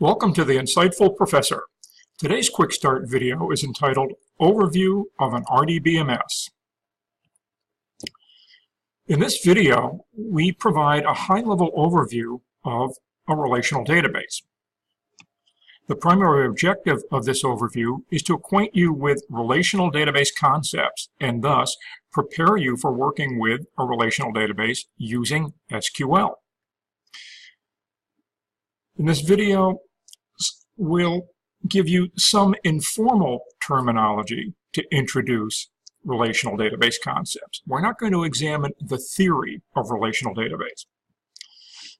Welcome to the Insightful Professor. Today's QuickStart video is entitled Overview of an RDBMS. In this video, we provide a high-level overview of a relational database. The primary objective of this overview is to acquaint you with relational database concepts and thus prepare you for working with a relational database using SQL. In this video, we'll give you some informal terminology to introduce relational database concepts. We're not going to examine the theory of relational database.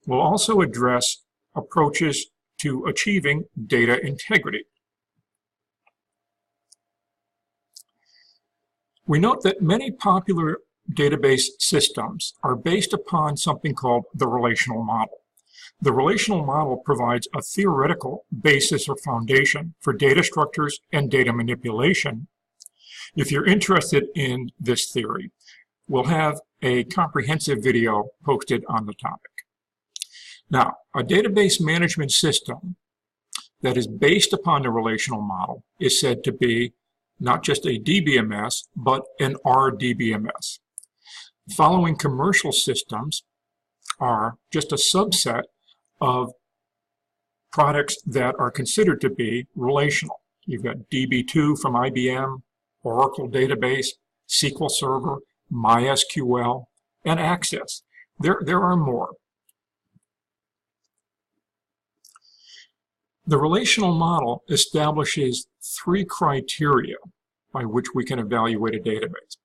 We'll also address approaches to achieving data integrity. We note that many popular database systems are based upon something called the relational model. The relational model provides a theoretical basis or foundation for data structures and data manipulation. If you're interested in this theory, we'll have a comprehensive video posted on the topic. Now, a database management system that is based upon the relational model is said to be not just a DBMS, but an RDBMS. Following commercial systems are just a subset of products that are considered to be relational. You've got DB2 from IBM, Oracle Database, SQL Server, MySQL, and Access. There are more. The relational model establishes three criteria by which we can evaluate a database.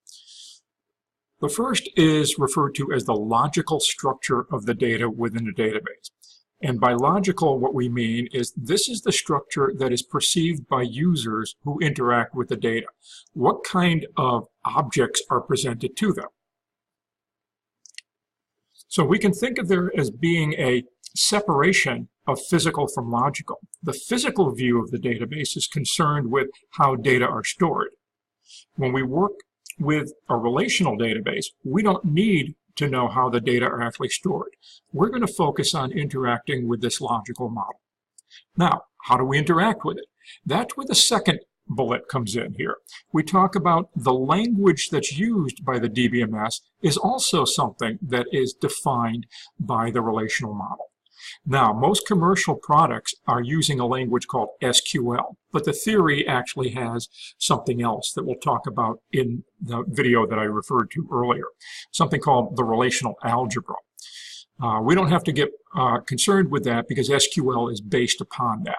The first is referred to as the logical structure of the data within the database. And by logical, what we mean is this is the structure that is perceived by users who interact with the data. What kind of objects are presented to them? So we can think of there as being a separation of physical from logical. The physical view of the database is concerned with how data are stored. When we work with a relational database, we don't need to know how the data are actually stored. We're going to focus on interacting with this logical model. Now, how do we interact with it? That's where the second bullet comes in here. We talk about the language that's used by the DBMS is also something that is defined by the relational model. Now, most commercial products are using a language called SQL, but the theory actually has something else that we'll talk about in the video that I referred to earlier, something called the relational algebra. We don't have to get concerned with that because SQL is based upon that.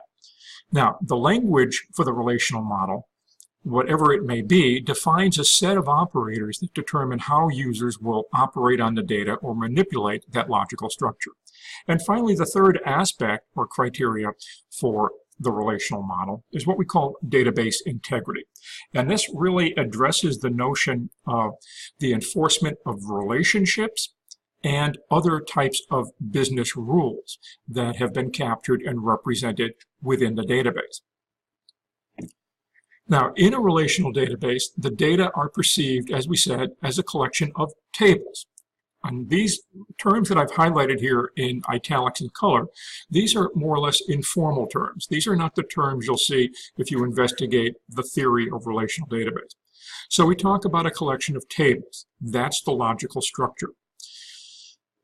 Now, the language for the relational model, whatever it may be, defines a set of operators that determine how users will operate on the data or manipulate that logical structure. And finally, the third aspect or criteria for the relational model is what we call database integrity. And this really addresses the notion of the enforcement of relationships and other types of business rules that have been captured and represented within the database. Now, in a relational database, the data are perceived, as we said, as a collection of tables. And these terms that I've highlighted here in italics and color, these are more or less informal terms. These are not the terms you'll see if you investigate the theory of relational database. So we talk about a collection of tables. That's the logical structure.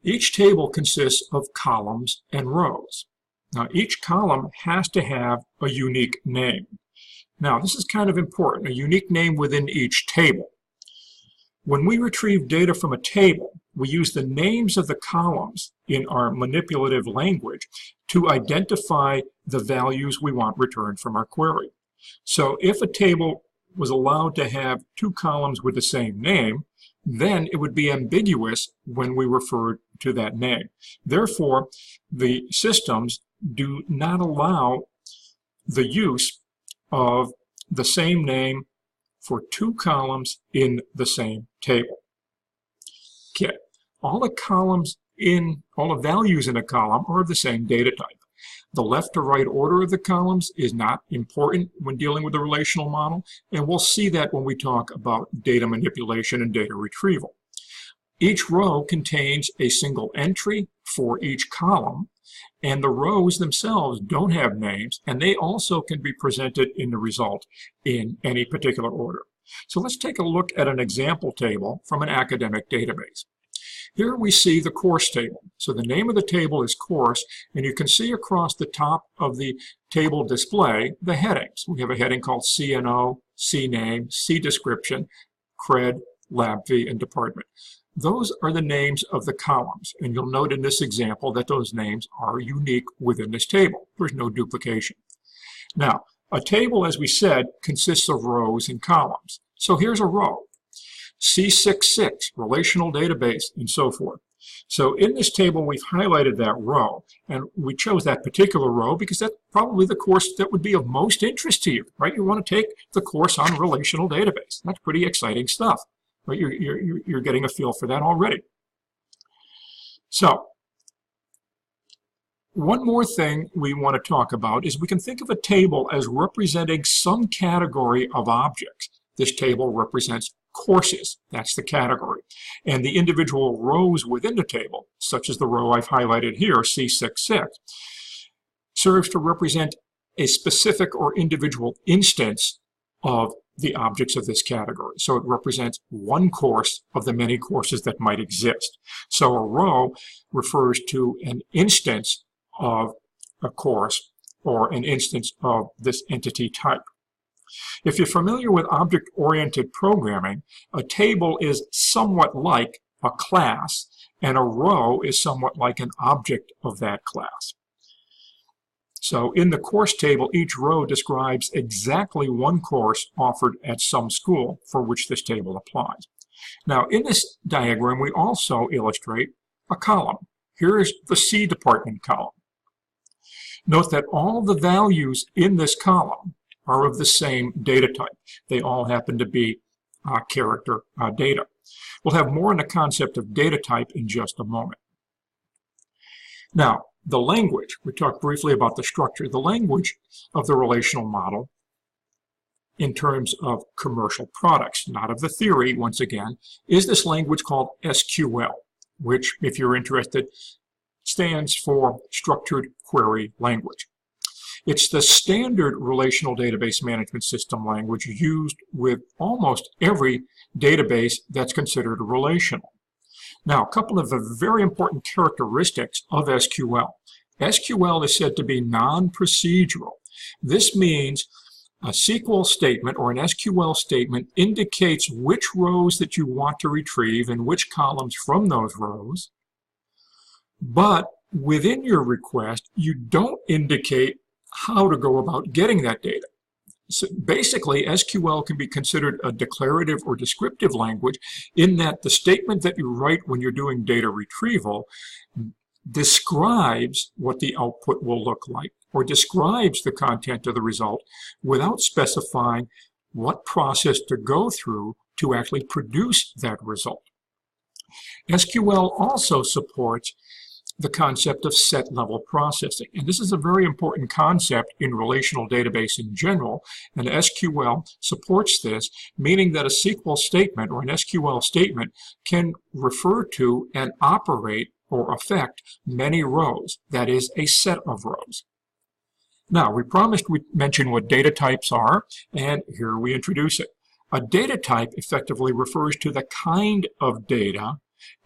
Each table consists of columns and rows. Now, each column has to have a unique name. Now, this is kind of important, a unique name within each table. When we retrieve data from a table, we use the names of the columns in our manipulative language to identify the values we want returned from our query. So if a table was allowed to have two columns with the same name, then it would be ambiguous when we refer to that name. Therefore, the systems do not allow the use of the same name for two columns in the same table. Okay, all the values in a column are of the same data type. The left to right order of the columns is not important when dealing with the relational model, and we'll see that when we talk about data manipulation and data retrieval. Each row contains a single entry for each column, And the rows themselves don't have names, and they also can be presented in the result in any particular order. So let's take a look at an example table from an academic database. Here we see the course table. So the name of the table is course, and you can see across the top of the table display the headings. We have a heading called CNO, CNAME, C description, CRED, lab fee, and department. Those are the names of the columns, and you'll note in this example that those names are unique within this table. There's no duplication. Now, a table, as we said, consists of rows and columns. So here's a row, C66, relational database, and so forth. So in this table, we've highlighted that row, and we chose that particular row because that's probably the course that would be of most interest to you, right? You want to take the course on relational database. That's pretty exciting stuff. Right? You're getting a feel for that already. So, one more thing we want to talk about is we can think of a table as representing some category of objects. This table represents courses. That's the category. And the individual rows within the table, such as the row I've highlighted here, C66, serves to represent a specific or individual instance of the objects of this category. So it represents one course of the many courses that might exist. So a row refers to an instance of a course or an instance of this entity type. If you're familiar with object-oriented programming, a table is somewhat like a class, and a row is somewhat like an object of that class. So in the course table, each row describes exactly one course offered at some school for which this table applies. Now, in this diagram, we also illustrate a column. Here is the C department column. Note that all the values in this column are of the same data type. They all happen to be character data. We'll have more on the concept of data type in just a moment. Now, the language, we talked briefly about the structure. The language of the relational model in terms of commercial products, not of the theory, once again, is this language called SQL, which, if you're interested, stands for Structured Query Language. It's the standard relational database management system language used with almost every database that's considered relational. Now, a couple of the very important characteristics of SQL. SQL is said to be non-procedural. This means a SQL statement or an SQL statement indicates which rows that you want to retrieve and which columns from those rows. But within your request, you don't indicate how to go about getting that data. So basically, SQL can be considered a declarative or descriptive language in that the statement that you write when you're doing data retrieval describes what the output will look like or describes the content of the result without specifying what process to go through to actually produce that result. SQL also supports the concept of set-level processing. And this is a very important concept in relational database in general, and SQL supports this, meaning that a SQL statement or an SQL statement can refer to and operate or affect many rows, that is, a set of rows. Now, we promised we'd mention what data types are, and here we introduce it. A data type effectively refers to the kind of data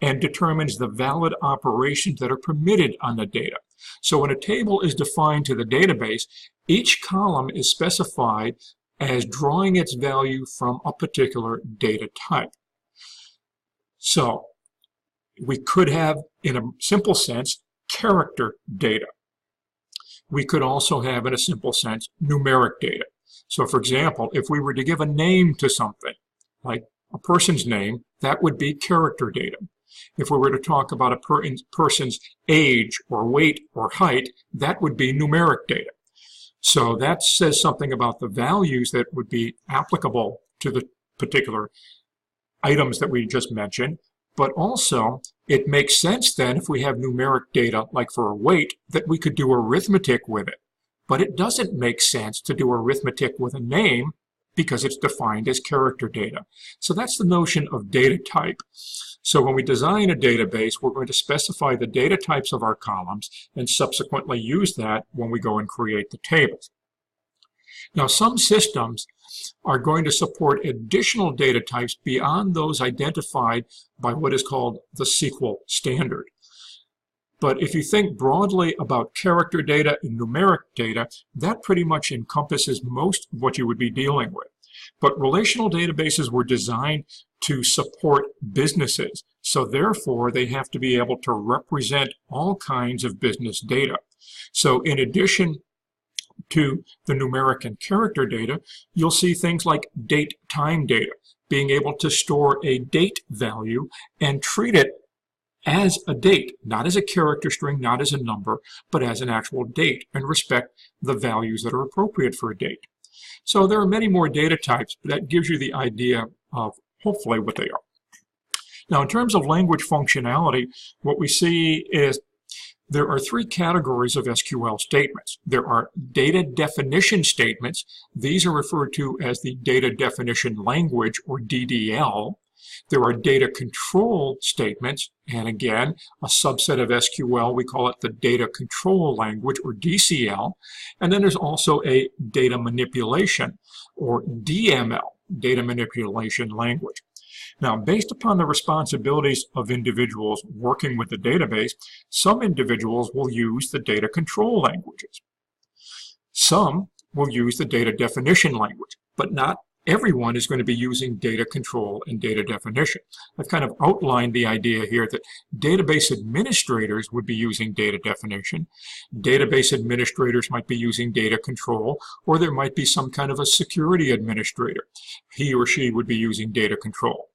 and determines the valid operations that are permitted on the data. So when a table is defined to the database, each column is specified as drawing its value from a particular data type. So we could have, in a simple sense, character data. We could also have, in a simple sense, numeric data. So for example, if we were to give a name to something, like a person's name, that would be character data. If we were to talk about a person's age or weight or height, that would be numeric data. So that says something about the values that would be applicable to the particular items that we just mentioned, but also it makes sense then if we have numeric data, like for a weight, that we could do arithmetic with it. But it doesn't make sense to do arithmetic with a name because it's defined as character data. So that's the notion of data type. So when we design a database, we're going to specify the data types of our columns and subsequently use that when we go and create the tables. Now, some systems are going to support additional data types beyond those identified by what is called the SQL standard. But if you think broadly about character data and numeric data, that pretty much encompasses most of what you would be dealing with. But relational databases were designed to support businesses, so therefore they have to be able to represent all kinds of business data. So in addition to the numeric and character data, you'll see things like date-time data, being able to store a date value and treat it as a date, not as a character string, not as a number, but as an actual date, and respect the values that are appropriate for a date. So there are many more data types, but that gives you the idea of hopefully what they are. Now, in terms of language functionality, what we see is there are three categories of SQL statements. There are data definition statements. These are referred to as the data definition language, or DDL. There are data control statements, and again, a subset of SQL, we call it the data control language, or DCL. And then there's also a data manipulation, or DML, data manipulation language. Now, based upon the responsibilities of individuals working with the database, some individuals will use the data control languages. Some will use the data definition language, but not everyone is going to be using data control and data definition. I've kind of outlined the idea here that database administrators would be using data definition, database administrators might be using data control, or there might be some kind of a security administrator. He or she would be using data control.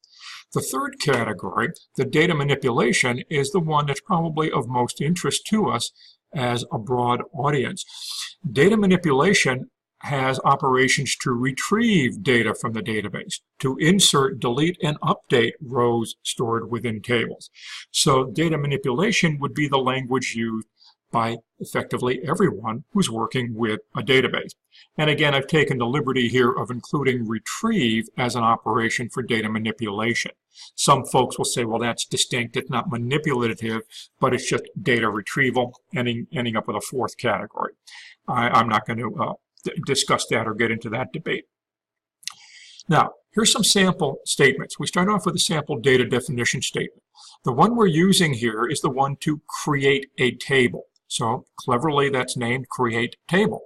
The third category, the data manipulation, is the one that's probably of most interest to us as a broad audience. Data manipulation has operations to retrieve data from the database, to insert, delete, and update rows stored within tables. So data manipulation would be the language used by effectively everyone who's working with a database. And again, I've taken the liberty here of including retrieve as an operation for data manipulation. Some folks will say, well, that's distinct, it's not manipulative, but it's just data retrieval, ending up with a fourth category. I'm not going to discuss that or get into that debate. Now, here's some sample statements. We start off with a sample data definition statement. The one we're using here is the one to create a table. So cleverly, that's named create table.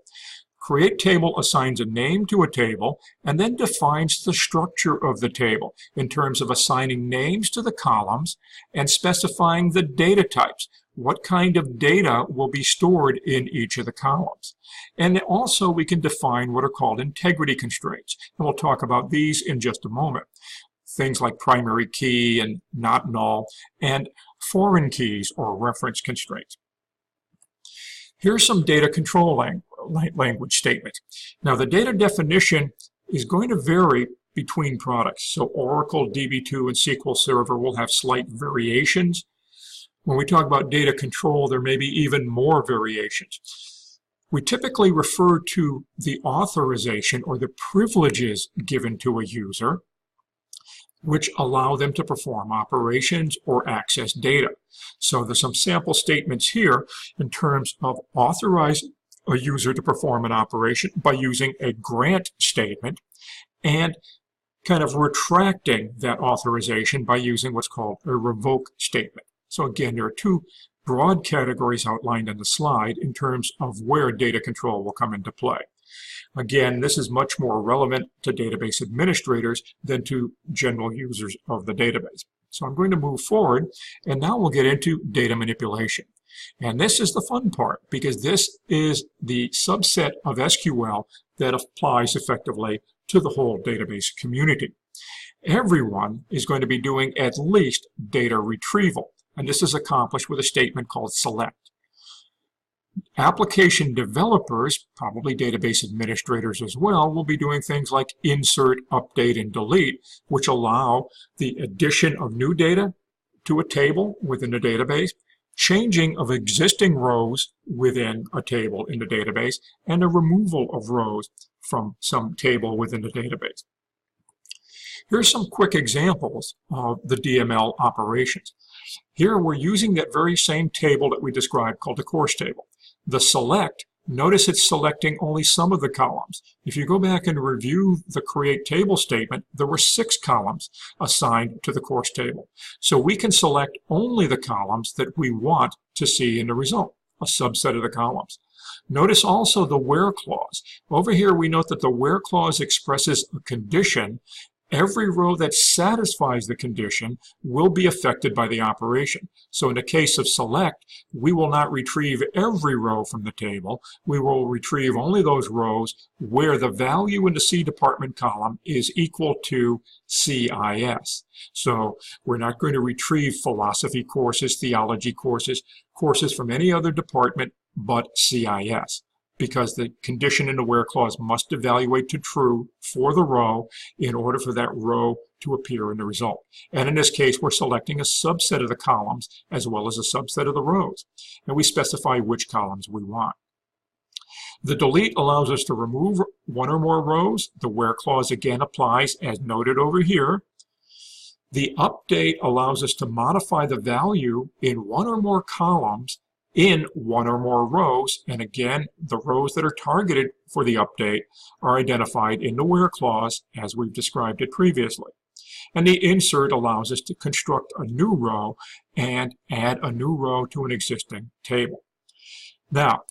Create table assigns a name to a table and then defines the structure of the table in terms of assigning names to the columns and specifying the data types. What kind of data will be stored in each of the columns. And also we can define what are called integrity constraints. And we'll talk about these in just a moment. Things like primary key and not null, and foreign keys or reference constraints. Here's some data control language statements. Now, the data definition is going to vary between products. So Oracle, DB2, and SQL Server will have slight variations. When we talk about data control, there may be even more variations. We typically refer to the authorization or the privileges given to a user, which allow them to perform operations or access data. So there's some sample statements here in terms of authorizing a user to perform an operation by using a grant statement and kind of retracting that authorization by using what's called a revoke statement. So again, there are two broad categories outlined in the slide in terms of where data control will come into play. Again, this is much more relevant to database administrators than to general users of the database. So I'm going to move forward, and now we'll get into data manipulation. And this is the fun part, because this is the subset of SQL that applies effectively to the whole database community. Everyone is going to be doing at least data retrieval, and this is accomplished with a statement called select. Application developers, probably database administrators as well, will be doing things like insert, update, and delete, which allow the addition of new data to a table within a database, changing of existing rows within a table in the database, and a removal of rows from some table within the database. Here's some quick examples of the DML operations. Here we're using that very same table that we described called the course table. The select, notice it's selecting only some of the columns. If you go back and review the create table statement, there were 6 columns assigned to the course table. So we can select only the columns that we want to see in the result, a subset of the columns. Notice also the where clause. Over here we note that the where clause expresses a condition. Every row that satisfies the condition will be affected by the operation. So in the case of select, we will not retrieve every row from the table. We will retrieve only those rows where the value in the C department column is equal to CIS. So we're not going to retrieve philosophy courses, theology courses, courses from any other department but CIS, because the condition in the where clause must evaluate to true for the row in order for that row to appear in the result. And in this case, we're selecting a subset of the columns as well as a subset of the rows. And we specify which columns we want. The delete allows us to remove one or more rows. The where clause again applies as noted over here. The update allows us to modify the value in one or more columns in one or more rows, and again, the rows that are targeted for the update are identified in the where clause as we've described it previously. And the insert allows us to construct a new row and add a new row to an existing table. Now,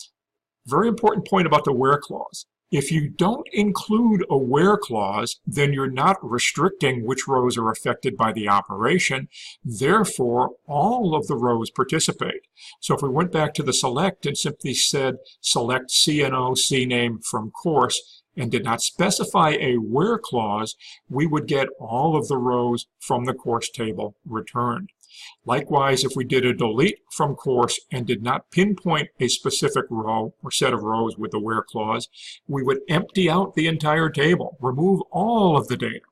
very important point about the where clause. If you don't include a where clause, then you're not restricting which rows are affected by the operation. Therefore, all of the rows participate. So if we went back to the select and simply said select CNO CNAME from course and did not specify a where clause, we would get all of the rows from the course table returned. Likewise, if we did a delete from course and did not pinpoint a specific row or set of rows with the where clause, we would empty out the entire table, remove all of the data.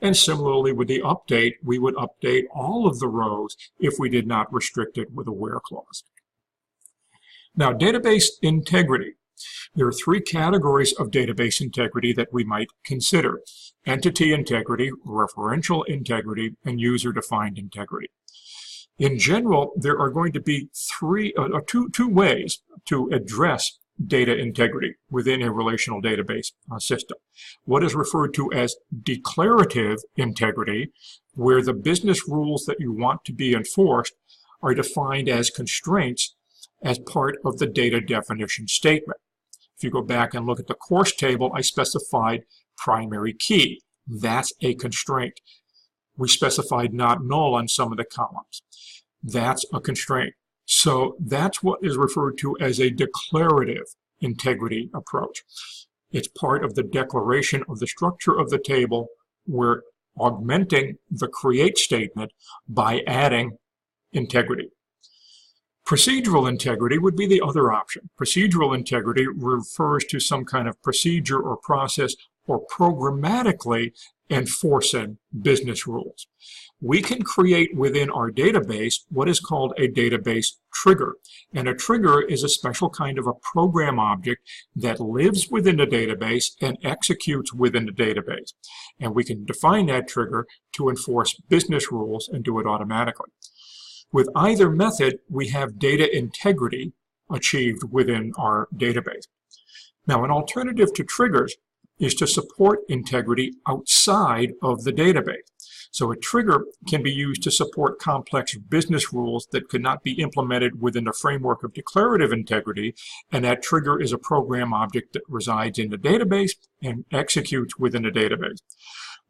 And similarly with the update, we would update all of the rows if we did not restrict it with a where clause. Now, database integrity. There are 3 categories of database integrity that we might consider: entity integrity, referential integrity, and user-defined integrity. In general, there are going to be two ways to address data integrity within a relational database system. What is referred to as declarative integrity, where the business rules that you want to be enforced are defined as constraints as part of the data definition statement. If you go back and look at the course table, I specified primary key. That's a constraint. We specified not null on some of the columns. That's a constraint. So that's what is referred to as a declarative integrity approach. It's part of the declaration of the structure of the table. We're augmenting the create statement by adding integrity. Procedural integrity would be the other option. Procedural integrity refers to some kind of procedure or process or programmatically enforcing business rules. We can create within our database what is called a database trigger. And a trigger is a special kind of a program object that lives within the database and executes within the database. And we can define that trigger to enforce business rules and do it automatically. With either method, we have data integrity achieved within our database. Now, an alternative to triggers is to support integrity outside of the database. So a trigger can be used to support complex business rules that could not be implemented within the framework of declarative integrity, and that trigger is a program object that resides in the database and executes within the database.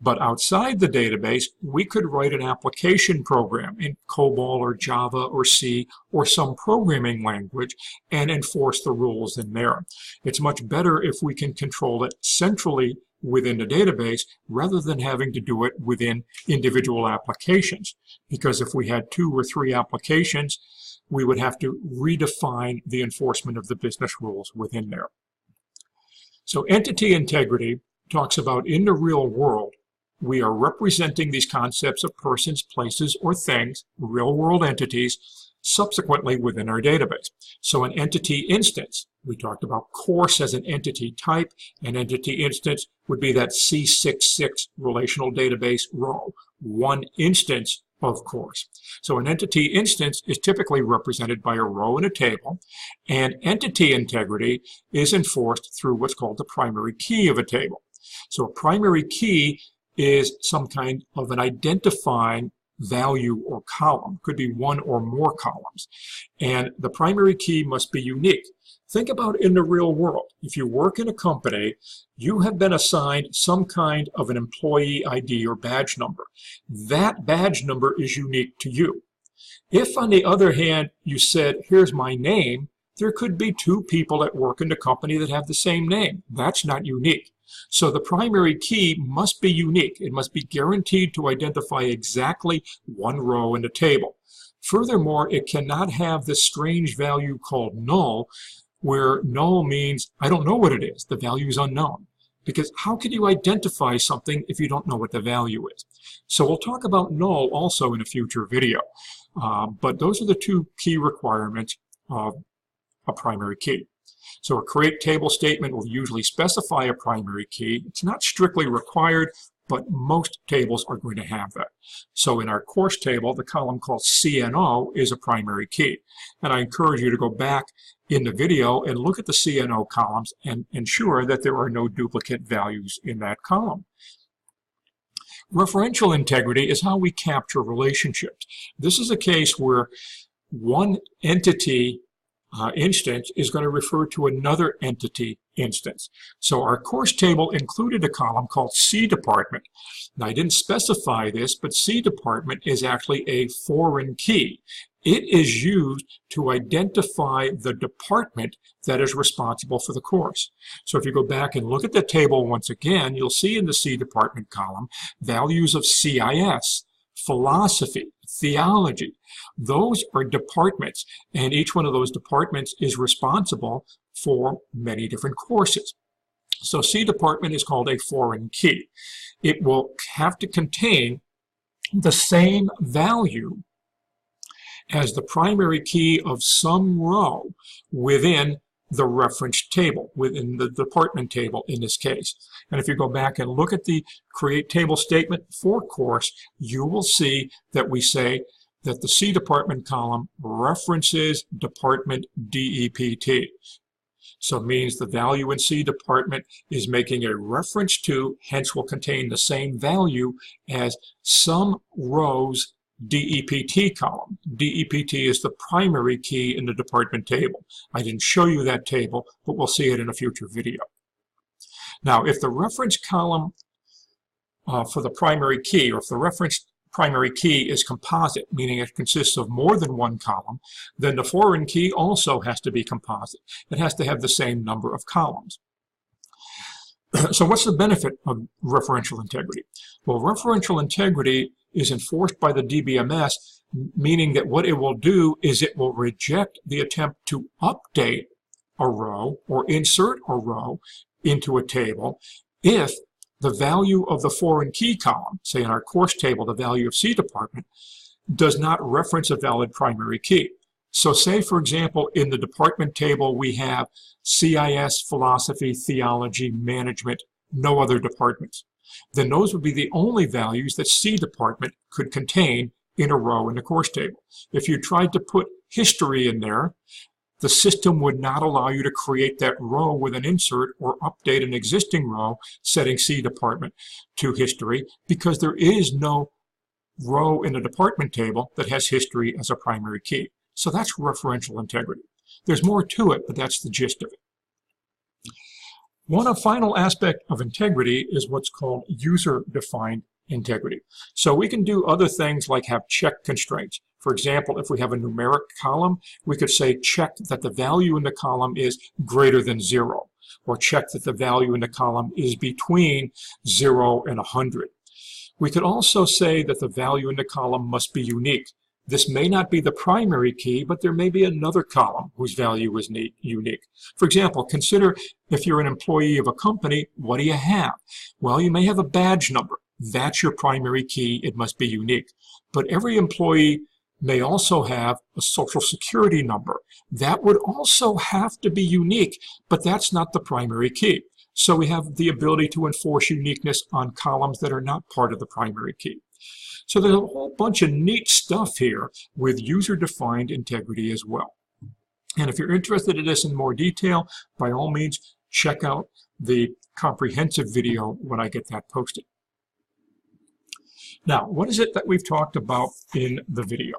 But outside the database, we could write an application program in COBOL or Java or C or some programming language and enforce the rules in there. It's much better if we can control it centrally within the database rather than having to do it within individual applications. Because if we had 2 or 3 applications, we would have to redefine the enforcement of the business rules within there. So entity integrity talks about in the real world, we are representing these concepts of persons, places, or things, real-world entities, subsequently within our database. So an entity instance We talked about course as an entity type. An entity instance would be that C66 relational database row, one instance of course. So an entity instance is typically represented by a row in a table, and entity integrity is enforced through what's called the primary key of a table. So a primary key is some kind of an identifying value or column. Could be one or more columns. And the primary key must be unique. Think about in the real world. If you work in a company, you have been assigned some kind of an employee ID or badge number. That badge number is unique to you. If, on the other hand, you said, here's my name, there could be two people at work in the company that have the same name. That's not unique. So the primary key must be unique. It must be guaranteed to identify exactly one row in the table. Furthermore, it cannot have this strange value called null, where null means I don't know what it is. The value is unknown. Because how can you identify something if you don't know what the value is? So we'll talk about null also in a future video. But those are the two key requirements of a primary key. So a create table statement will usually specify a primary key. It's not strictly required, but most tables are going to have that. So in our course table, the column called CNO is a primary key. And I encourage you to go back in the video and look at the CNO columns and ensure that there are no duplicate values in that column. Referential integrity is how we capture relationships. This is a case where one entity instance is going to refer to another entity instance. So our course table included a column called C department. Now I didn't specify this, but C department is actually a foreign key. It is used to identify the department that is responsible for the course. So if you go back and look at the table once again, you'll see in the C department column values of CIS, philosophy, theology. Those are departments, and each one of those departments is responsible for many different courses. So C department is called a foreign key. It will have to contain the same value as the primary key of some row within the reference table, within the department table in this case. And if you go back and look at the create table statement for course, you will see that we say that the C department column references department DEPT. So it means the value in C department is making a reference to, hence will contain the same value as some rows DEPT column. DEPT is the primary key in the department table. I didn't show you that table, but we'll see it in a future video. Now, if the reference column for the primary key, or if the reference primary key is composite, meaning it consists of more than one column, then the foreign key also has to be composite. It has to have the same number of columns. So what's the benefit of referential integrity? Well, referential integrity is enforced by the RDBMS, meaning that what it will do is it will reject the attempt to update a row or insert a row into a table if the value of the foreign key column, say in our course table, the value of C department, does not reference a valid primary key. So say, for example, in the department table we have CIS, philosophy, theology, management, no other departments. Then those would be the only values that C department could contain in a row in the course table. If you tried to put history in there, the system would not allow you to create that row with an insert or update an existing row setting C department to history, because there is no row in the department table that has history as a primary key. So that's referential integrity. There's more to it, but that's the gist of it. One final aspect of integrity is what's called user-defined integrity. So we can do other things like have check constraints. For example, if we have a numeric column, we could say check that the value in the column is greater than 0, or check that the value in the column is between 0 and 100. We could also say that the value in the column must be unique. This may not be the primary key, but there may be another column whose value is unique. For example, consider if you're an employee of a company, what do you have? Well, you may have a badge number. That's your primary key. It must be unique. But every employee may also have a social security number. That would also have to be unique, but that's not the primary key. So we have the ability to enforce uniqueness on columns that are not part of the primary key. So there's a whole bunch of neat stuff here with user-defined integrity as well. And if you're interested in this in more detail, by all means, check out the comprehensive video when I get that posted. Now, what is it that we've talked about in the video?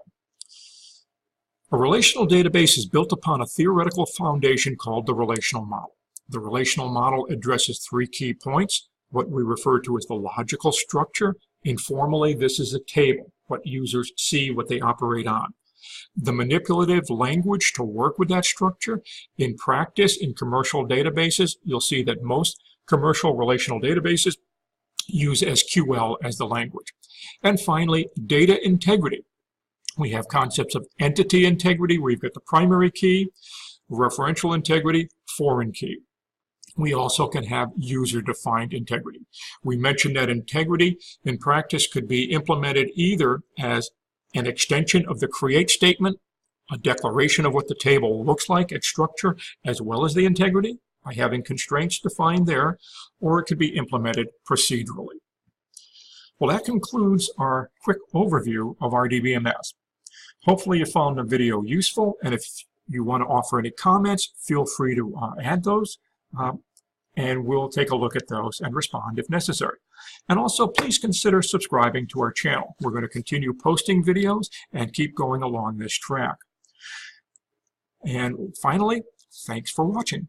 A relational database is built upon a theoretical foundation called the relational model. The relational model addresses three key points, what we refer to as the logical structure. Informally, this is a table, what users see, what they operate on. The manipulative language to work with that structure. In practice, in commercial databases, you'll see that most commercial relational databases use SQL as the language. And finally, data integrity. We have concepts of entity integrity, where you've got the primary key, referential integrity, foreign key. We also can have user-defined integrity. We mentioned that integrity in practice could be implemented either as an extension of the create statement, a declaration of what the table looks like, its structure, as well as the integrity, by having constraints defined there, or it could be implemented procedurally. Well, that concludes our quick overview of RDBMS. Hopefully you found the video useful, and if you want to offer any comments, feel free to add those, and we'll take a look at those and respond if necessary. And also, please consider subscribing to our channel. We're going to continue posting videos and keep going along this track. And finally, thanks for watching.